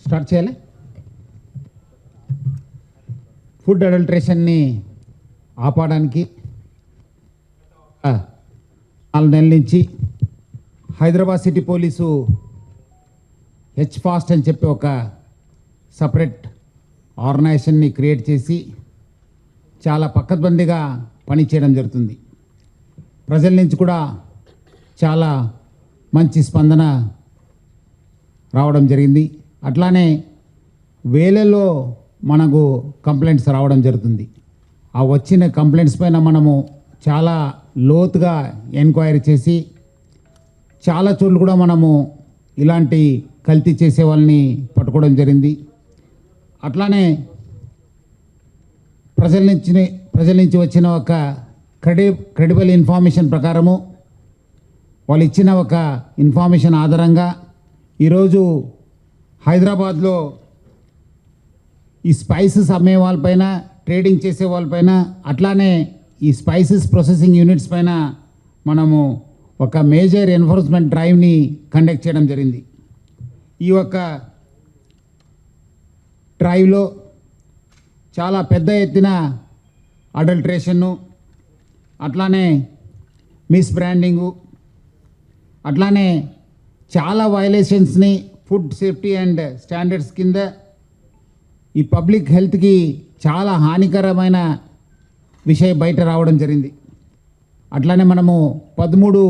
Start చేయాలి. Food అడల్ట్రేషన్ని ఆపడానికి 4 నెలల నుంచి హైదరాబాద్ సిటీ పోలీసు హెచ్ఫాస్ట్ అని చెప్పి ఒక సపరేట్ ఆర్గనైజేషన్ని క్రియేట్ చేసి చాలా పకడ్బందీగా పనిచేయడం జరుగుతుంది. ప్రజల నుంచి కూడా చాలా మంచి స్పందన రావడం జరిగింది. అట్లానే వేలలో మనకు కంప్లైంట్స్ రావడం జరుగుతుంది. ఆ వచ్చిన కంప్లైంట్స్ పైన మనము చాలా లోతుగా ఎంక్వైరీ చేసి చాలా చోట్ల కూడా మనము ఇలాంటి కల్తీ చేసే వాళ్ళని పట్టుకోవడం జరిగింది. అట్లానే ప్రజల నుంచి వచ్చిన ఒక క్రెడిబుల్ ఇన్ఫర్మేషన్ ప్రకారము వాళ్ళు ఇచ్చిన ఒక ఇన్ఫర్మేషన్ ఆధారంగా ఈరోజు హైదరాబాద్లో ఈ స్పైసెస్ అమ్మే వాళ్ళపైన, ట్రేడింగ్ చేసే వాళ్ళపైన, అట్లానే ఈ స్పైసెస్ ప్రాసెసింగ్ యూనిట్స్ పైన మనము ఒక మేజర్ ఎన్ఫోర్స్మెంట్ డ్రైవ్ని కండక్ట్ చేయడం జరిగింది. ఈ యొక్క డ్రైవ్లో చాలా పెద్ద ఎత్తున అడల్ట్రేషన్ను, అట్లానే మిస్ బ్రాండింగు, అట్లానే చాలా వైలేషన్స్ని ఫుడ్ సేఫ్టీ అండ్ స్టాండర్డ్స్ కింద ఈ పబ్లిక్ హెల్త్కి చాలా హానికరమైన విషయం బయట రావడం జరిగింది. అట్లానే మనము 13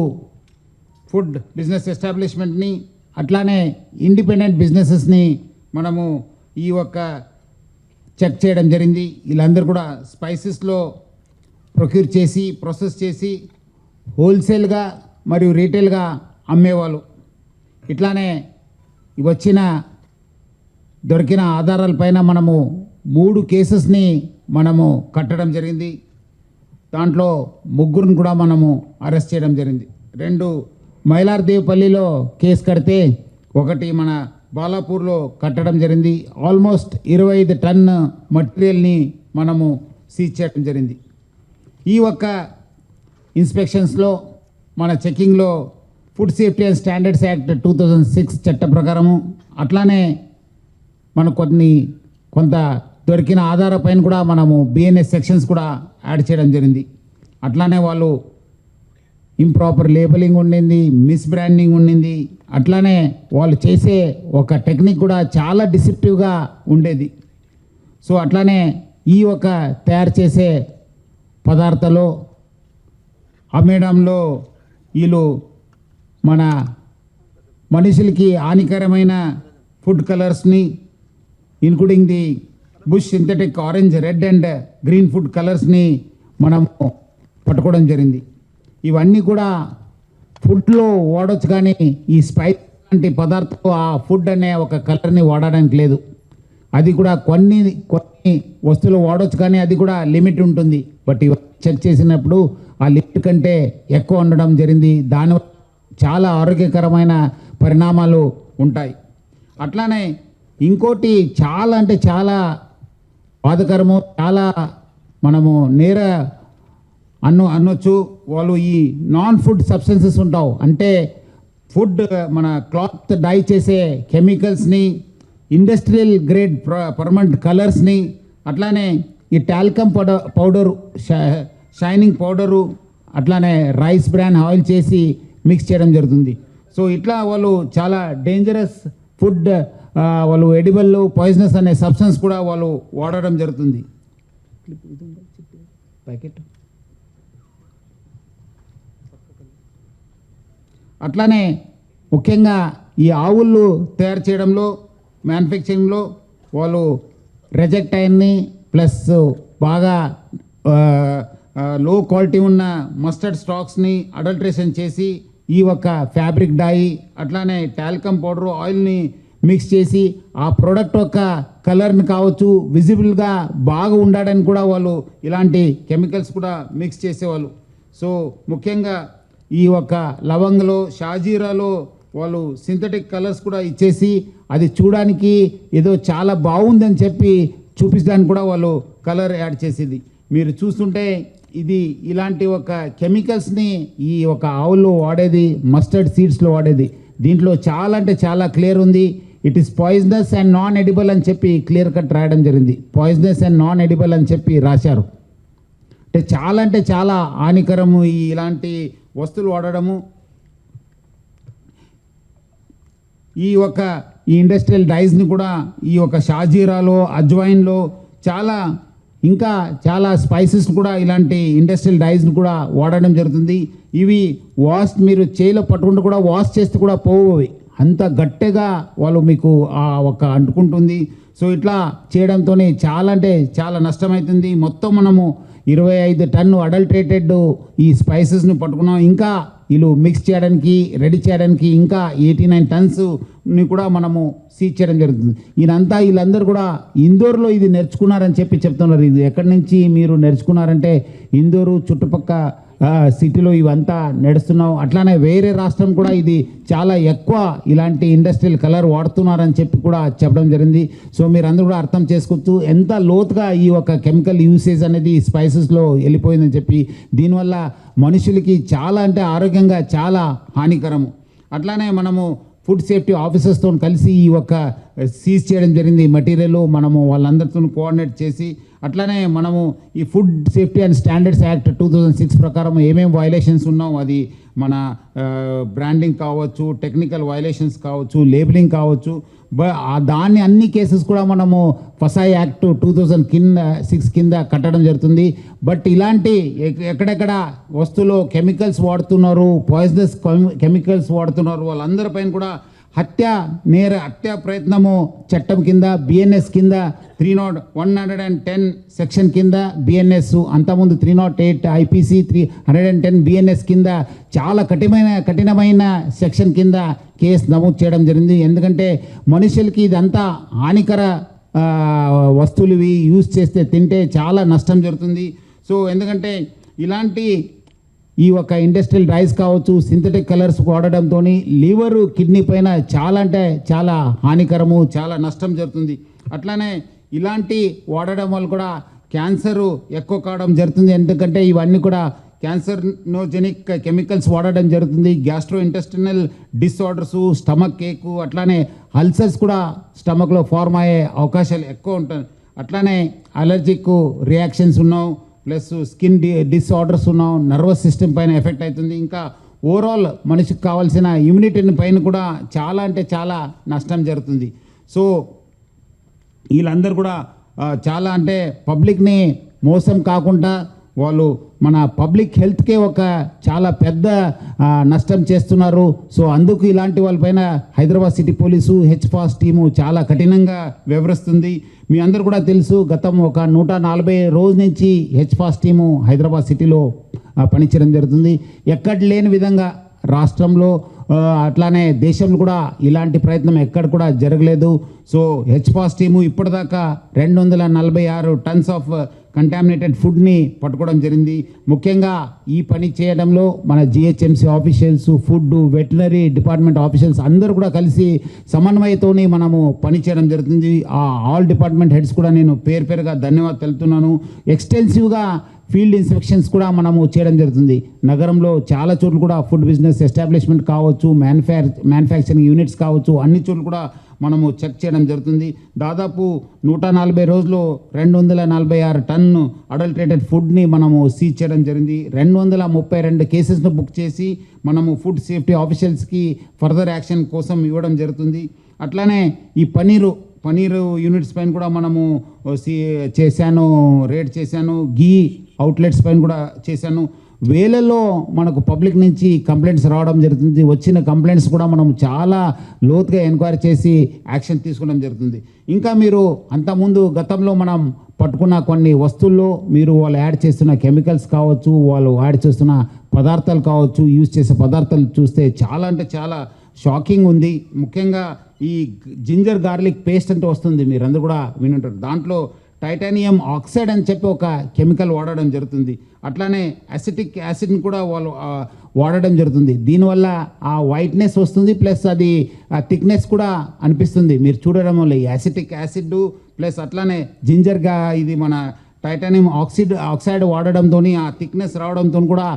ఫుడ్ బిజినెస్ ఎస్టాబ్లిష్మెంట్ని, అట్లానే ఇండిపెండెంట్ బిజినెసెస్ని మనము ఈ ఒక్క చెక్ చేయడం జరిగింది. వీళ్ళందరూ కూడా స్పైసెస్లో ప్రొక్యూర్ చేసి, ప్రాసెస్ చేసి హోల్సేల్గా మరియు రీటైల్గా అమ్మేవాళ్ళు. ఇట్లానే దొరికిన ఆధారాలపైన మనము 3 కేసెస్ని మనము కట్టడం జరిగింది. దాంట్లో 3 కూడా మనము అరెస్ట్ చేయడం జరిగింది. 2 మైలార్దేవ్పల్లిలో కేసు కడితే 1 మన బాలాపూర్లో కట్టడం జరిగింది. ఆల్మోస్ట్ 25 టన్ మటీరియల్ని మనము సీజ్ చేయడం జరిగింది. ఈ ఒక్క ఇన్స్పెక్షన్స్లో మన చెకింగ్లో food safety and standards act 2006 చట్ట ప్రకారము, అట్లానే మన కొంత దొరికిన ఆధారపైన కూడా మనము బిఎన్ఎస్ సెక్షన్స్ కూడా యాడ్ చేయడం జరిగింది. అట్లానే వాళ్ళు ఇంప్రాపర్ లేబలింగ్ ఉండింది, మిస్ బ్రాండింగ్ ఉండింది, అట్లానే వాళ్ళు చేసే ఒక టెక్నిక్ కూడా చాలా డిసెప్టివ్గా ఉండేది. సో అట్లానే ఈ ఒక తయారు చేసే పదార్థాలు అమ్మేయడంలో వీళ్ళు మన మనుషులకి హానికరమైన ఫుడ్ కలర్స్ని, including the bush synthetic orange, red and green food కలర్స్ని మనం పట్టుకోవడం జరిగింది. ఇవన్నీ కూడా ఫుడ్లో వాడవచ్చు, కానీ ఈ స్పైస్ లాంటి పదార్థం ఆ ఫుడ్ అనే ఒక కలర్ని వాడడానికి లేదు. అది కూడా కొన్ని వస్తువులు వాడవచ్చు, కానీ అది కూడా లిమిట్ ఉంటుంది. బట్ ఇవన్నీ చెక్ చేసినప్పుడు ఆ లిమిట్ కంటే ఎక్కువ ఉండడం జరిగింది. దానివల్ల చాలా ఆరోగ్యకరమైన పరిణామాలు ఉంటాయి. అట్లానే ఇంకోటి చాలా బాధకరము, చాలా మనము అనొచ్చు. వాళ్ళు ఈ నాన్ ఫుడ్ సబ్స్టెన్సెస్ ఉంటావు, అంటే ఫుడ్ మన క్లాత్ డై చేసే కెమికల్స్ని, ఇండస్ట్రియల్ గ్రేడ్ పర్మనెంట్ కలర్స్ని, అట్లానే ఈ టాల్కమ్ పౌడరు, షైనింగ్ పౌడరు, అట్లానే రైస్ బ్రాన్ ఆయిల్ చేసి మిక్స్ చేయడం జరుగుతుంది. సో ఇట్లా వాళ్ళు చాలా డేంజరస్ ఫుడ్, వాళ్ళు ఎడిబుల్ పాయిజనస్ అనే సబ్స్టెన్స్ కూడా వాళ్ళు వాడడం జరుగుతుంది. ప్యాకెట్ అట్లానే ముఖ్యంగా ఈ ఆవుళ్ళు తయారు చేయడంలో, మ్యానుఫ్యాక్చరింగ్లో వాళ్ళు రిజెక్ట్ అయ్యి ప్లస్ బాగా లో క్వాలిటీ ఉన్న మస్టర్డ్ స్టాక్స్ని అడల్ట్రేషన్ చేసి ఈ ఒక ఫ్యాబ్రిక్ డై, అట్లానే టాల్కమ్ పౌడర్, ఆయిల్ని మిక్స్ చేసి ఆ ప్రోడక్ట్ యొక్క కలర్ని కావచ్చు విజిబుల్గా బాగా ఉండడానికి కూడా వాళ్ళు ఇలాంటి కెమికల్స్ కూడా మిక్స్ చేసేవాళ్ళు. సో ముఖ్యంగా ఈ ఒక లవంగలో, షాజీరాలో వాళ్ళు సింథటిక్ కలర్స్ కూడా ఇచ్చేసి అది చూడడానికి ఏదో చాలా బాగుందని చెప్పి చూపించడానికి కూడా వాళ్ళు కలర్ యాడ్ చేసేది. మీరు చూస్తుంటే ఇది ఇలాంటి ఒక కెమికల్స్ని ఈ ఒక ఆవుల్లో వాడేది, మస్టర్డ్ సీడ్స్లో వాడేది. దీంట్లో చాలా అంటే చాలా క్లియర్ ఉంది. It is poisonous and non edible అని చెప్పి క్లియర్ కట్ రాయడం జరిగింది. పాయిజనస్ అండ్ నాన్ ఎడిబుల్ అని చెప్పి రాశారు. అంటే చాలా హానికరము ఇలాంటి వస్తువులు వాడడము. ఈ ఇండస్ట్రియల్ డైస్ని కూడా ఈ షాజీరాలో, అజ్వైన్లో ఇంకా చాలా స్పైసెస్ కూడా ఇలాంటి ఇండస్ట్రియల్ డైస్ని కూడా వాడడం జరుగుతుంది. ఇవి మీరు చేయిలో పట్టుకుంటూ కూడా వాష్ చేస్తే కూడా పోవు, అంత గట్టిగా వాళ్ళు మీకు అంటుకుంటుంది. సో ఇట్లా చేయడంతో చాలా నష్టమవుతుంది. మొత్తం మనము 25 టన్ను అడల్ట్రేటెడ్ ఈ స్పైసెస్ని పట్టుకున్నాం. ఇంకా వీళ్ళు మిక్స్ చేయడానికి, రెడీ చేయడానికి ఇంకా 89 టన్స్ని కూడా మనము సీజ్ చేయడం జరుగుతుంది. వీళ్ళందరూ కూడా ఇందోర్లో ఇది నేర్చుకున్నారని చెప్తున్నారు. ఇది ఎక్కడి నుంచి మీరు నేర్చుకున్నారంటే ఇందోరు చుట్టుపక్క సిటీలో ఇవంతా నడుస్తున్నాం. అట్లానే వేరే రాష్ట్రం కూడా ఇది చాలా ఎక్కువ ఇలాంటి ఇండస్ట్రియల్ కలర్ వాడుతున్నారని చెప్పి కూడా చెప్పడం జరిగింది. సో మీరు అందరూ కూడా అర్థం చేసుకోవచ్చు ఎంత లోతుగా ఈ కెమికల్ యూసేజ్ అనేది స్పైసెస్లో వెళ్ళిపోయిందని చెప్పి. దీనివల్ల మనుషులకి ఆరోగ్యంగా చాలా హానికరము. అట్లానే మనము ఫుడ్ సేఫ్టీ ఆఫీసర్స్తో కలిసి ఈ సీజ్ చేయడం జరిగింది మెటీరియల్. మనము వాళ్ళందరితో కోఆర్డినేట్ చేసి అట్లానే మనము ఈ food safety and standards act 2006 ప్రకారం ఏమేమి వైలేషన్స్ ఉన్నాం, అది మన బ్రాండింగ్ కావచ్చు, టెక్నికల్ వైలేషన్స్ కావచ్చు, లేబులింగ్ కావచ్చు, దాన్ని అన్ని కేసెస్ కూడా మనము ఫసాయి యాక్ట్ 2006 కింద కట్టడం జరుగుతుంది. బట్ ఇలాంటి ఎక్కడెక్కడ వస్తువులో కెమికల్స్ వాడుతున్నారు, పాయిజనస్ కెమికల్స్ వాడుతున్నారు, వాళ్ళందరిపైన కూడా హత్య ప్రయత్నము చట్టం కింద బిఎన్ఎస్ కింద 110 సెక్షన్ కింద బిఎన్ఎస్, అంతకుముందు 308 ఐపీసీ 310 బిఎన్ఎస్ కింద చాలా కఠినమైన సెక్షన్ కింద కేసు నమోదు చేయడం జరిగింది. ఎందుకంటే మనుషులకి ఇదంతా హానికర వస్తువులు ఇవి యూజ్ చేస్తే తింటే చాలా నష్టం జరుగుతుంది. సో ఎందుకంటే ఇలాంటి ఈ ఇండస్ట్రియల్ డైస్ కావచ్చు, సింథటిక్ కలర్స్ వాడడంతో లివరు, కిడ్నీ పైన చాలా హానికరము, చాలా నష్టం జరుగుతుంది. అట్లానే ఇలాంటి వాడడం వల్ల కూడా క్యాన్సరు ఎక్కువ కావడం జరుగుతుంది. ఎందుకంటే ఇవన్నీ కూడా క్యాన్సర్నోజెనిక్ కెమికల్స్ వాడడం జరుగుతుంది. గ్యాస్ట్రో ఇంటెస్టినల్ డిసార్డర్సు, స్టమక్ ఏకు, అట్లానే అల్సర్స్ కూడా స్టమక్లో ఫార్మ్ అయ్యే అవకాశాలు ఎక్కువ ఉంటాయి. అట్లానే అలర్జిక్ రియాక్షన్స్ ఉన్నావు, ప్లస్ స్కిన్ డిసార్డర్స్ ఉన్నాం, నర్వస్ సిస్టమ్ పైన ఎఫెక్ట్ అవుతుంది. ఇంకా ఓవరాల్ మనిషికి కావాల్సిన ఇమ్యూనిటీ పైన కూడా చాలా నష్టం జరుగుతుంది. సో వీళ్ళందరూ కూడా పబ్లిక్ని మోసం కాకుండా వాళ్ళు మన పబ్లిక్ హెల్త్కే చాలా పెద్ద నష్టం చేస్తున్నారు. సో అందుకు ఇలాంటి వాళ్ళపైన హైదరాబాద్ సిటీ పోలీసు హెచ్ఫాస్ టీము చాలా కఠినంగా వ్యవహరిస్తుంది. మీ అందరూ కూడా తెలుసు, గతం 140 రోజు నుంచి హెచ్ఫాస్ టీము హైదరాబాద్ సిటీలో పనిచేయడం జరుగుతుంది. ఎక్కడ లేని విధంగా రాష్ట్రంలో అట్లానే దేశంలో కూడా ఇలాంటి ప్రయత్నం ఎక్కడ కూడా జరగలేదు. సో హెచ్ఫాస్ టీము ఇప్పటిదాకా 246 టన్స్ ఆఫ్ కంటామినేటెడ్ ఫుడ్ని పట్టుకోవడం జరిగింది. ముఖ్యంగా ఈ పని చేయడంలో మన GHMC officials, food, veterinary department officials అందరూ కూడా కలిసి సమన్వయంతోని మనము పని చేయడం జరుగుతుంది. ఆల్ డిపార్ట్మెంట్ హెడ్స్ కూడా నేను పేరుగా ధన్యవాదాలు తెలుపుతున్నాను. ఎక్స్టెన్సివ్గా ఫీల్డ్ ఇన్స్పెక్షన్స్ కూడా మనము చేయడం జరుగుతుంది. నగరంలో చాలా చోట్ల కూడా ఫుడ్ బిజినెస్ ఎస్టాబ్లిష్మెంట్ కావచ్చు, మ్యానుఫ్యాక్చరింగ్ యూనిట్స్ కావచ్చు, అన్ని చోట్ల కూడా మనము చెక్ చేయడం జరుగుతుంది. దాదాపు 140 రోజులు 246 టన్ను అడల్టరేటెడ్ ఫుడ్ని మనము సీజ్ చేయడం జరిగింది. 232 కేసెస్ను బుక్ చేసి మనము ఫుడ్ సేఫ్టీ ఆఫీషియల్స్కి ఫర్దర్ యాక్షన్ కోసం ఇవ్వడం జరుగుతుంది. అట్లానే ఈ పనీరు యూనిట్స్ పైన కూడా మనము రేడ్ చేశాను. గీ అవుట్లెట్స్ పైన కూడా చేశాను. వేలలో మనకు పబ్లిక్ నుంచి కంప్లైంట్స్ రావడం జరుగుతుంది. వచ్చిన కంప్లైంట్స్ కూడా మనం చాలా లోతుగా ఎంక్వైరీ చేసి యాక్షన్ తీసుకోవడం జరుగుతుంది. ఇంకా మీరు అంతకుముందు గతంలో మనం పట్టుకున్న కొన్ని వస్తువుల్లో మీరు వాళ్ళు యాడ్ చేస్తున్న కెమికల్స్ కావచ్చు, వాళ్ళు యాడ్ చేస్తున్న పదార్థాలు కావచ్చు, యూజ్ చేసే పదార్థాలు చూస్తే చాలా షాకింగ్ ఉంది. ముఖ్యంగా ఈ జింజర్ గార్లిక్ పేస్ట్ అంటే వస్తుంది, మీరందరూ కూడా వినుంటారు. దాంట్లో టైటానియం ఆక్సైడ్ అని చెప్పి ఒక కెమికల్ వాడడం జరుగుతుంది. అట్లానే అసిటిక్ యాసిడ్ని కూడా వాళ్ళు వాడడం జరుగుతుంది. దీనివల్ల ఆ వైట్నెస్ వస్తుంది, ప్లస్ అది థిక్నెస్ కూడా అనిపిస్తుంది మీరు చూడడం వల్ల. ఈ అసిటిక్ యాసిడ్ ప్లస్ అట్లానే జింజర్గా ఇది మన టైటానియం ఆక్సైడ్ వాడడంతో ఆ థిక్నెస్ రావడంతో కూడా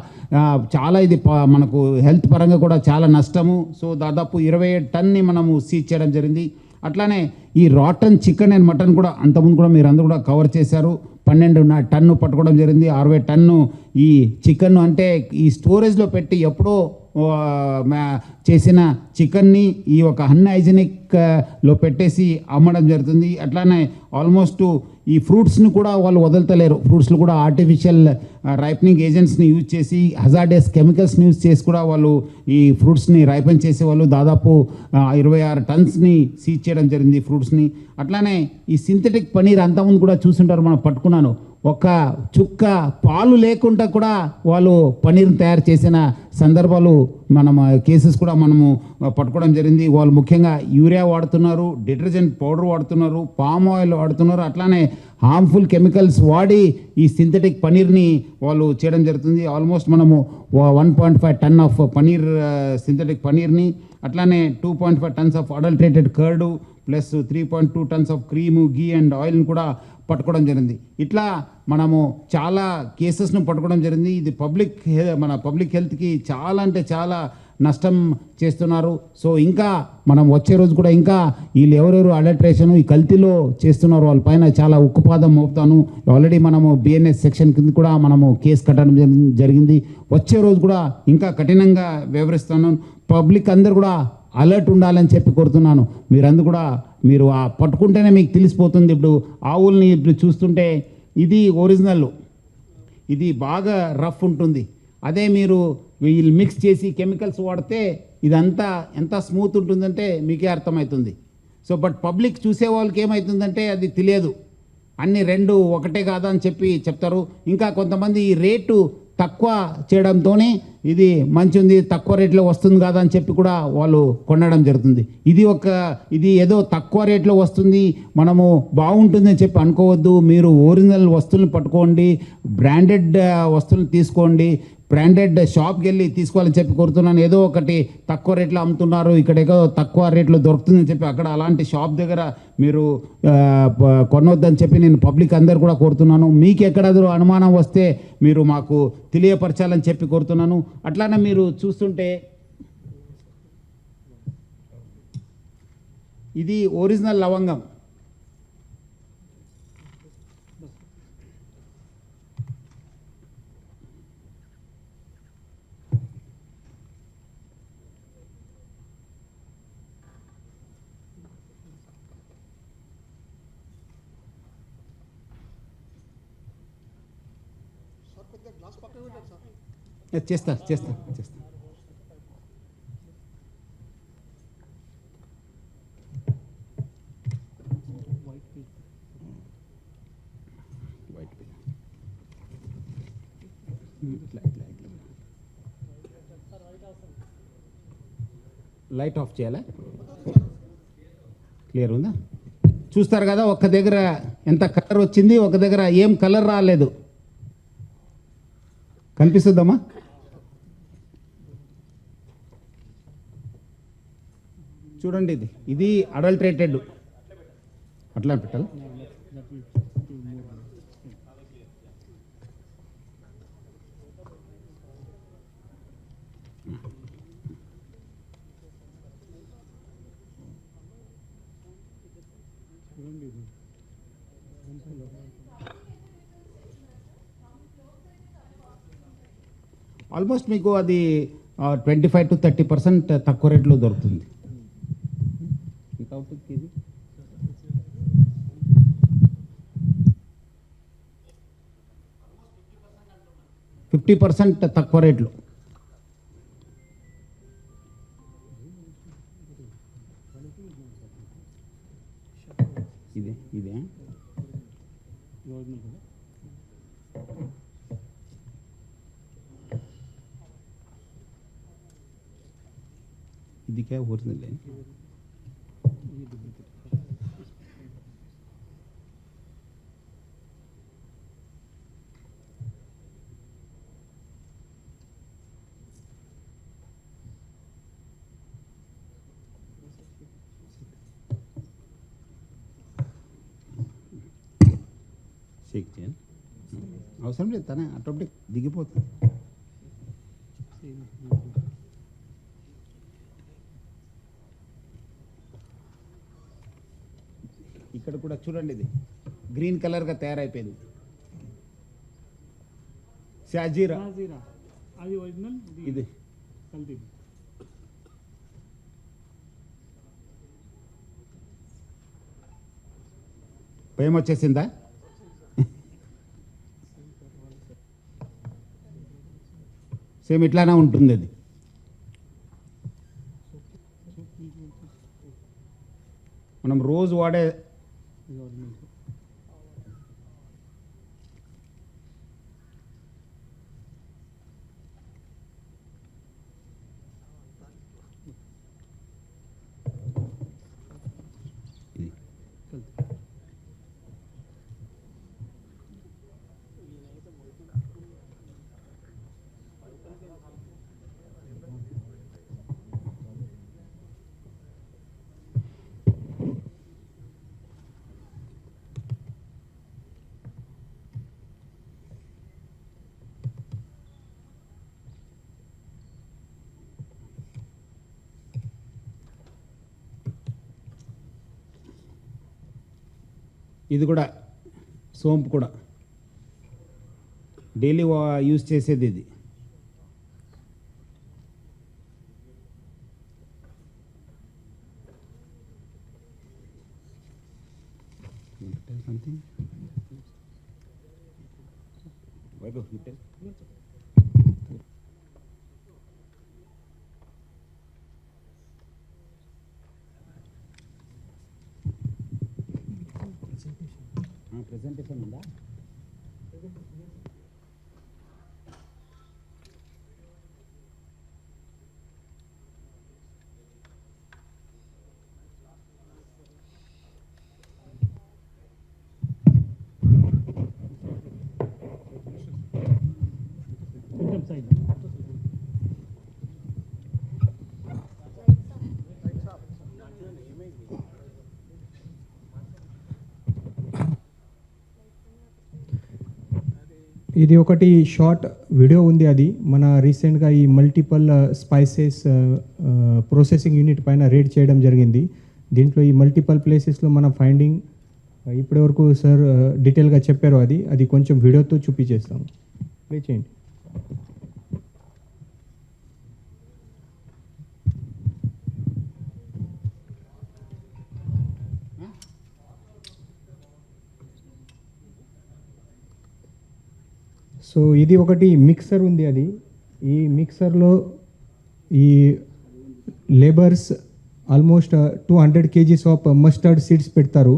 చాలా ఇది మనకు హెల్త్ పరంగా కూడా చాలా నష్టము. సో దాదాపు 27 టన్ని మనము సీజ్ చేయడం జరిగింది. అట్లానే ఈ రాటన్ చికెన్ అండ్ మటన్ కూడా అంతకుముందు కూడా మీరు అందరూ కూడా కవర్ చేశారు. 12 టన్ను పట్టుకోవడం జరిగింది. 60 టన్ను ఈ చికెన్ అంటే ఈ స్టోరేజ్లో పెట్టి ఎప్పుడో చేసిన చికెన్ని ఈ ఒక అన్హైజెనిక్లో పెట్టేసి అమ్మడం జరుగుతుంది. అట్లానే ఆల్మోస్ట్ ఈ ఫ్రూట్స్ని కూడా వాళ్ళు వదలతలేరు. ఫ్రూట్స్లో కూడా ఆర్టిఫిషియల్ రైపనింగ్ ఏజెంట్స్ని యూజ్ చేసి హజార్డస్ కెమికల్స్ని యూజ్ చేసి కూడా వాళ్ళు ఈ ఫ్రూట్స్ని రైపన్ చేసే వాళ్ళు దాదాపు 26 టన్స్ని సీజ్ చేయడం జరిగింది ఫ్రూట్స్ని. అట్లానే ఈ సింథటిక్ పనీర్ అంతకుముందు కూడా చూస్తుంటారు, మనం పట్టుకున్నాను. ఒక చుక్క పాలు లేకుండా కూడా వాళ్ళు పనీర్ని తయారు చేసిన సందర్భాలు కేసెస్ కూడా మనము పట్టుకోవడం జరిగింది. వాళ్ళు ముఖ్యంగా యూరియా వాడుతున్నారు, డిటర్జెంట్ పౌడర్ వాడుతున్నారు, పామ్ ఆయిల్ వాడుతున్నారు. అట్లానే హార్మ్ఫుల్ కెమికల్స్ వాడి ఈ సింథటిక్ పనీర్ని వాళ్ళు చేయడం జరుగుతుంది. ఆల్మోస్ట్ మనము 1.5 టన్ ఆఫ్ పనీర్ సింథటిక్ పనీర్ని, అట్లానే 2.5 tons of adulterated curd plus 3.2 tons of cream, ghee and ఆయిల్ని కూడా పట్టుకోవడం జరిగింది. ఇట్లా మనము చాలా కేసెస్ను పట్టుకోవడం జరిగింది. ఇది మన పబ్లిక్ హెల్త్కి చాలా అంటే చాలా నష్టం చేస్తున్నారు. సో ఇంకా మనం వచ్చే రోజు కూడా ఇంకా వీళ్ళు ఎవరెవరు అడల్ట్రేషన్ ఈ కల్తీలో చేస్తున్నారు వాళ్ళ పైన చాలా ఉక్కుపాదం మోపుతాను. ఆల్రెడీ మనము బిఎన్ఎస్ సెక్షన్ కింద కూడా మనము కేసు కట్టడం జరిగింది. వచ్చే రోజు కూడా ఇంకా కఠినంగా వివరిస్తాను. పబ్లిక్ అందరు కూడా అలర్ట్ ఉండాలని చెప్పి కోరుతున్నాను. మీరందరూ కూడా మీరు పట్టుకుంటేనే మీకు తెలిసిపోతుంది. ఇప్పుడు ఆవుల్ని ఇప్పుడు చూస్తుంటే ఇది ఒరిజినల్, ఇది బాగా రఫ్ ఉంటుంది. అదే మీరు వీళ్ళు మిక్స్ చేసి కెమికల్స్ వాడితే ఇదంతా ఎంత స్మూత్ ఉంటుందంటే మీకే అర్థమవుతుంది. సో బట్ పబ్లిక్ చూసే వాళ్ళకి ఏమవుతుందంటే అది తెలియదు, అన్ని రెండు ఒకటే కాదా అని చెప్పి చెప్తారు. ఇంకా కొంతమంది ఈ రేటు తక్కువ చేయడంతో ఇది మంచి ఉంది, తక్కువ రేట్లో వస్తుంది కదా అని చెప్పి కూడా వాళ్ళు కొనడం జరుగుతుంది. ఇది ఏదో తక్కువ రేట్లో వస్తుంది, మనము బాగుంటుందని చెప్పి అనుకోవద్దు. మీరు ఒరిజినల్ వస్తువులను పట్టుకోండి, బ్రాండెడ్ వస్తువులను తీసుకోండి, బ్రాండెడ్ షాప్కి వెళ్ళి తీసుకోవాలని చెప్పి కోరుతున్నాను. ఏదో ఒకటి తక్కువ రేట్లో అమ్ముతున్నారు, ఇక్కడ ఏదో తక్కువ రేట్లో దొరుకుతుందని చెప్పి అక్కడ అలాంటి షాప్ దగ్గర మీరు కొనవద్దని చెప్పి నేను పబ్లిక్ అందరు కూడా కోరుతున్నాను. మీకు ఎక్కడ అనుమానం వస్తే మీరు మాకు తెలియపరచాలని చెప్పి కోరుతున్నాను. అట్లానే మీరు చూస్తుంటే ఇది ఒరిజినల్ లవంగం. చేస్తా లైట్ ఆఫ్ చేయాలా? క్లియర్ ఉందా? చూస్తారు కదా, ఒక దగ్గర ఎంత కలర్ వచ్చింది, ఒక దగ్గర ఏం కలర్ రాలేదు. కనిపిస్తుందమ్మా? చూడండి, ఇది అడల్ట్రేటెడ్. అట్లా పెట్టాలి. ఆల్మోస్ట్ మీకు అది 25 to 30% తక్కువ రేట్లో దొరుకుతుంది. ఎంత అవుతుంది కేజీ? 50% తక్కువ రేట్లో. ఇదే ఇది क्या ओरिजिनल है? షేక్ చేయండి, అవసరం లేదు, తనే ఆటోమేటిక్ దిగిపోతుంది. ఇక్కడ కూడా చూడండి, ఇది గ్రీన్ కలర్గా తయారైపోయింది. షాజీరా అది ఒరిజినల్, ఇది కల్తీ. భయం వచ్చేసిందా? సేమ్ ఇట్లానే ఉంటుంది అది. మనం రోజు వాడే ఇది ఒరిజినల్. ఇది కల్తీ. ఇది కూడా సోంపు కూడా డైలీ యూజ్ చేసేది ఇది. ప్రెజెంటేషన్ ఉందా? కొంచెం సైడ్. ఇది ఒకటి షార్ట్ వీడియో ఉంది, అది మన రీసెంట్గా ఈ మల్టిపల్ స్పైసెస్ ప్రాసెసింగ్ యూనిట్ పైన రేడ్ చేయడం జరిగింది. దీంట్లో ఈ మల్టిపల్ ప్లేసెస్లో మన ఫైండింగ్ ఇప్పటివరకు సార్ డీటెయిల్గా చెప్పారు. అది కొంచెం వీడియోతో చూపించేస్తాము. ప్లే చేయండి. సో ఇది ఒకటి మిక్సర్ ఉంది, ఈ మిక్సర్లో ఈ labours almost 200 kgs of mustard seeds పెడతారు.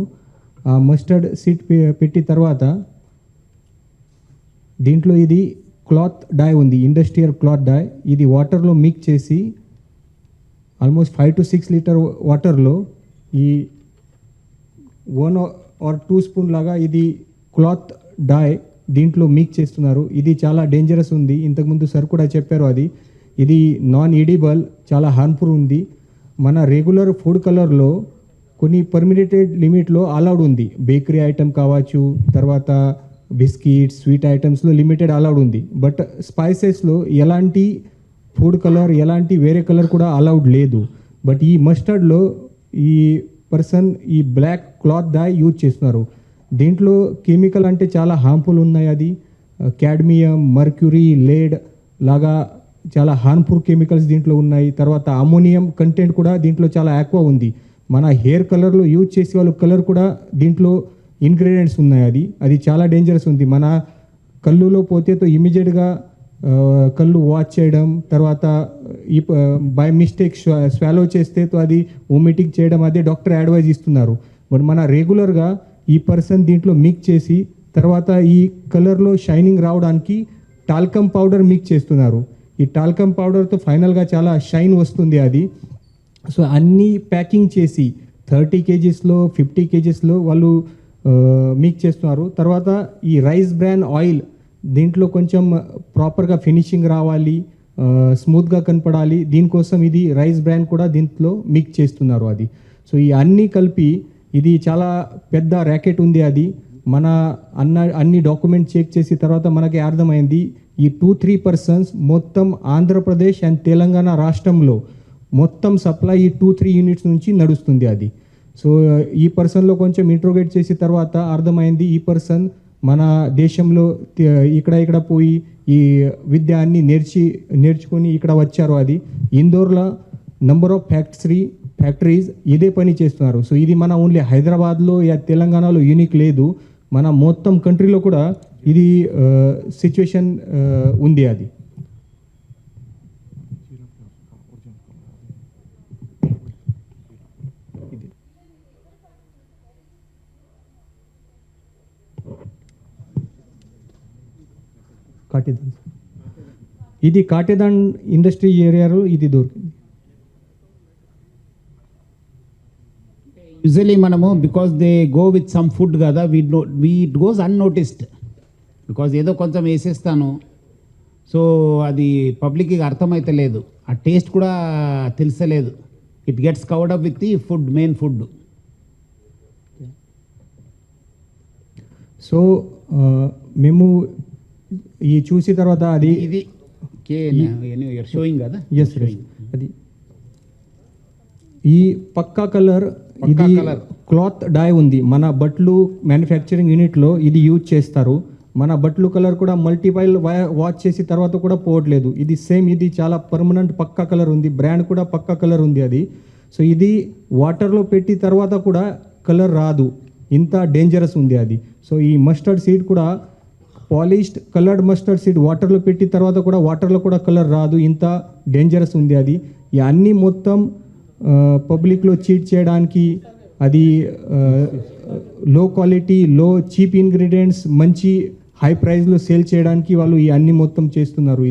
ఆ మస్టర్డ్ సీడ్ పెట్టిన తర్వాత దీంట్లో ఇది క్లాత్ డై ఉంది, ఇండస్ట్రియల్ క్లాత్ డై. ఇది వాటర్లో మిక్స్ చేసి ఆల్మోస్ట్ 5 to 6 లీటర్ వాటర్లో ఈ 1 or 2 స్పూన్ లాగా ఇది క్లాత్ డై దీంట్లో మిక్స్ చేస్తున్నారు. ఇది చాలా డేంజరస్ ఉంది, ఇంతకుముందు సార్ కూడా చెప్పారు. ఇది నాన్ ఎడిబుల్, చాలా హార్మ్ఫుల్ ఉంది. మన రెగ్యులర్ ఫుడ్ కలర్లో కొన్ని పర్మిటెడ్ లిమిట్లో అలౌడ్ ఉంది. బేకరీ ఐటమ్ కావచ్చు, తర్వాత బిస్కెట్స్, స్వీట్ ఐటమ్స్లో లిమిటెడ్ అలౌడ్ ఉంది. బట్ స్పైసెస్లో ఎలాంటి ఫుడ్ కలర్, ఎలాంటి వేరే కలర్ కూడా అలౌడ్ లేదు. బట్ ఈ మస్టర్డ్లో ఈ పర్సన్ ఈ బ్లాక్ క్లాత్ డై యూజ్ చేస్తున్నారు. దీంట్లో కెమికల్ అంటే చాలా హార్మ్ఫుల్ ఉన్నాయి. క్యాడ్మియం, మర్క్యూరీ, లేడ్ లాగా చాలా హార్మ్ఫుల్ కెమికల్స్ దీంట్లో ఉన్నాయి. తర్వాత అమోనియం కంటెంట్ కూడా దీంట్లో చాలా ఎక్కువ ఉంది. మన హెయిర్ కలర్లో యూజ్ చేసే వాళ్ళు కలర్ కూడా దీంట్లో ఇంగ్రీడియంట్స్ ఉన్నాయి. అది చాలా డేంజరస్ ఉంది. మన కళ్ళులో పోతే ఇమీడియట్గా కళ్ళు వాచ్ చేయడం, తర్వాత ఈ బై మిస్టేక్ స్వాలో చేస్తే అది వోమిటింగ్ చేయడం, అదే డాక్టర్ అడ్వైజ్ ఇస్తున్నారు. బట్ మన రెగ్యులర్గా ఈ పర్సన్ దీంట్లో మిక్స్ చేసి తర్వాత ఈ కలర్లో షైనింగ్ రావడానికి టాల్కమ్ పౌడర్ మిక్స్ చేస్తున్నారు. ఈ టాల్కమ్ పౌడర్తో ఫైనల్గా చాలా షైన్ వస్తుంది. సో అన్నీ ప్యాకింగ్ చేసి 30 kgsలో 50 kgsలో వాళ్ళు మిక్స్ చేస్తున్నారు. తర్వాత ఈ రైస్ బ్రాన్ ఆయిల్ దీంట్లో కొంచెం ప్రాపర్గా ఫినిషింగ్ రావాలి, స్మూత్గా కనపడాలి, దీనికోసం ఇది రైస్ బ్రాన్ కూడా దీంట్లో మిక్స్ చేస్తున్నారు. సో ఈ అన్నీ కలిపి ఇది చాలా పెద్ద ర్యాకెట్ ఉంది. మన అన్ని డాక్యుమెంట్ చెక్ చేసి తర్వాత మనకి అర్థమైంది ఈ 2-3 పర్సన్స్ మొత్తం ఆంధ్రప్రదేశ్ అండ్ తెలంగాణ రాష్ట్రంలో మొత్తం సప్లై ఈ 2-3 యూనిట్స్ నుంచి నడుస్తుంది. సో ఈ పర్సన్లో కొంచెం ఇంట్రోగేట్ చేసిన తర్వాత అర్థమైంది ఈ పర్సన్ మన దేశంలో ఇక్కడ పోయి ఈ విద్యాన్ని నేర్చుకొని ఇక్కడ వచ్చారు. అది ఇందోర్లో నంబర్ ఆఫ్ ఫ్యాక్టరీస్ ఇదే పని చేస్తున్నారు. సో ఇది మన ఓన్లీ హైదరాబాద్లో యా తెలంగాణలో యూనిక్ లేదు, మన మొత్తం కంట్రీలో కూడా ఇది సిచ్యువేషన్ ఉంది. అది కాటేదాన్, ఇది కాటేదాన్ ఇండస్ట్రీ ఏరియాలో ఇది దొరికింది. యూజువలీ మనము because they go with some food కదా, ఇట్ గోస్ అన్నోటిస్డ్, బికాజ్ ఏదో కొంచెం వేసేస్తాను, సో అది పబ్లిక్కి అర్థమైతే లేదు, ఆ టేస్ట్ కూడా తెలుసలేదు. It gets covered up with the food, main food. So మేము ఈ చూసిన తర్వాత అది ఇది షోయింగ్ కదా, ఎస్ అది ఈ పక్కా కలర్, ఇది colour. క్లాత్ డై ఉంది మన బట్టలు మ్యానుఫ్యాక్చరింగ్ యూనిట్లో ఇది యూజ్ చేస్తారు. మన బట్టలు కలర్ కూడా మల్టిపల్ వాచ్ చేసిన తర్వాత కూడా పోవట్లేదు. ఇది సేమ్, ఇది చాలా పర్మనెంట్ పక్కా కలర్ ఉంది, బ్రాండ్ కూడా పక్కా కలర్ ఉంది అది. సో ఇది వాటర్లో పెట్టి తర్వాత కూడా కలర్ రాదు, ఇంత డేంజరస్ ఉంది అది. సో ఈ మస్టర్డ్ సీడ్ కూడా పాలిష్డ్ కలర్డ్ మస్టర్డ్ సీడ్ వాటర్లో పెట్టి తర్వాత కూడా వాటర్లో కూడా కలర్ రాదు, ఇంత డేంజరస్ ఉంది అది. ఈ అన్నీ మొత్తం పబ్లిక్లో చీట్ చేయడానికి, అది లో క్వాలిటీ, చీప్ ఇంగ్రీడియంట్స్ మంచి హై ప్రైస్లో సేల్ చేయడానికి వాళ్ళు ఈ అన్ని మొత్తం చేస్తున్నారు ఇది.